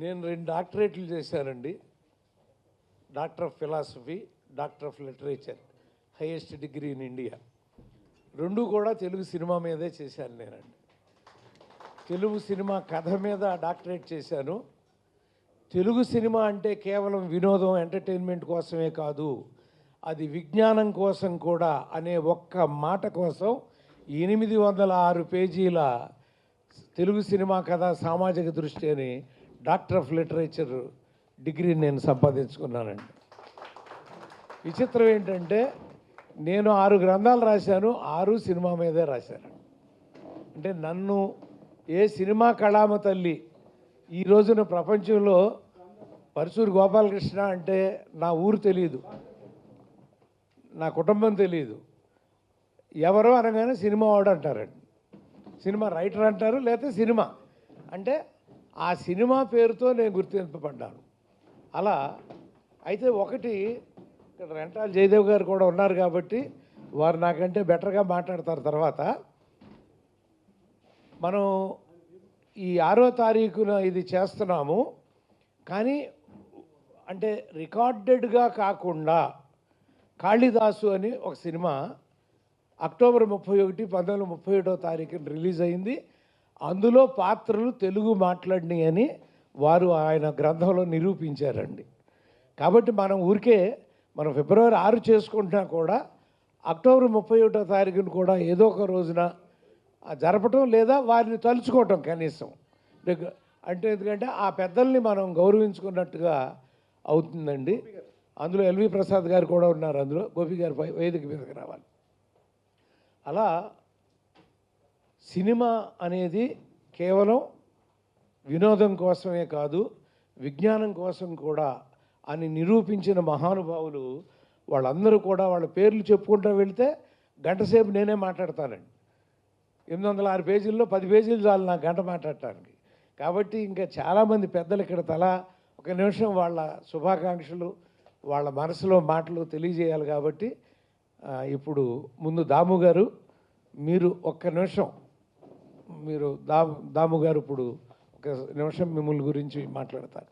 నేను 2 డాక్టరేట్లు చేశానండి. Doctor of philosophy, doctor of literature, highest degree in India. 2 కూడా Telugu cinema మీదే చేశాను నేనండి. తెలుగు సినిమా కథ మీద డాక్టరేట్ చేశాను. తెలుగు సినిమా అంటే కేవలం వినోదం, ఎంటర్టైన్మెంట్ కోసమే కాదు, అది విజ్ఞానం కోసం కూడా అనే ఒక్క మాట కోసం 806 పేజీల తెలుగు సినిమా కథ సామాజిక దృష్టి అని డాక్టర్ ఆఫ్ లిటరేచర్ డిగ్రీని నేను సంపాదించుకున్నానండి. విచిత్రం ఏంటంటే నేను 6 గ్రంథాలు రాశాను, 6 సినిమా మీదే రాశాను. అంటే నన్ను ఏ సినిమా కళామ తల్లి ఈ రోజున ప్రపంచంలో పరుచూరు గోపాలకృష్ణ అంటే నా ఊరు తెలియదు, నా కుటుంబం తెలియదు, ఎవరో అనగానే సినిమా వాడు అంటారండి, సినిమా రైటర్ అంటారు, లేకపోతే సినిమా అంటే ఆ సినిమా పేరుతో నేను గుర్తింపబడ్డాను. అలా అయితే ఒకటి ఇక్కడ రెంటాల జయదేవ్ గారు కూడా ఉన్నారు కాబట్టి వారు నాకంటే బెటర్గా మాట్లాడతారు. తర్వాత మనం ఈ 6వ తారీఖున ఇది చేస్తున్నాము, కానీ అంటే రికార్డెడ్గా కాకుండా కాళిదాసు అని ఒక సినిమా అక్టోబర్ 31, 1931వ తారీఖున రిలీజ్ అయింది. అందులో పాత్రలు తెలుగు మాట్లాడినాయి అని వారు ఆయన గ్రంథంలో నిరూపించారండి. కాబట్టి మనం ఊరికే మనం ఫిబ్రవరి 6 చేసుకుంటున్నా కూడా అక్టోబర్ 31వ తారీఖున కూడా ఏదో ఒక రోజున జరపటం లేదా వారిని తలుచుకోవటం కనీసం అంటే ఎందుకంటే ఆ పెద్దల్ని మనం గౌరవించుకున్నట్టుగా అవుతుందండి. అందులో ఎల్వి ప్రసాద్ గారు కూడా ఉన్నారు, అందులో గోపి గారు వేదిక మీదకి రావాలి. అలా సినిమా అనేది కేవలం వినోదం కోసమే కాదు, విజ్ఞానం కోసం కూడా అని నిరూపించిన మహానుభావులు వాళ్ళందరూ కూడా వాళ్ళ పేర్లు చెప్పుకుంటూ వెళితే గంట సేపు నేనే మాట్లాడతానండి. 806 పేజీల్లో 10 పేజీలు చాలు నాకు గంట మాట్లాడటానికి. కాబట్టి ఇంకా చాలామంది పెద్దలు ఇక్కడ తలా ఒక నిమిషం వాళ్ళ శుభాకాంక్షలు, వాళ్ళ మనసులో మాటలు తెలియజేయాలి. కాబట్టి ఇప్పుడు ముందు దాము గారు, మీరు ఒక్క నిమిషం, మీరు దాము గారు ఇప్పుడు ఒక నిమిషం మిమ్మల్ని గురించి మాట్లాడతారు.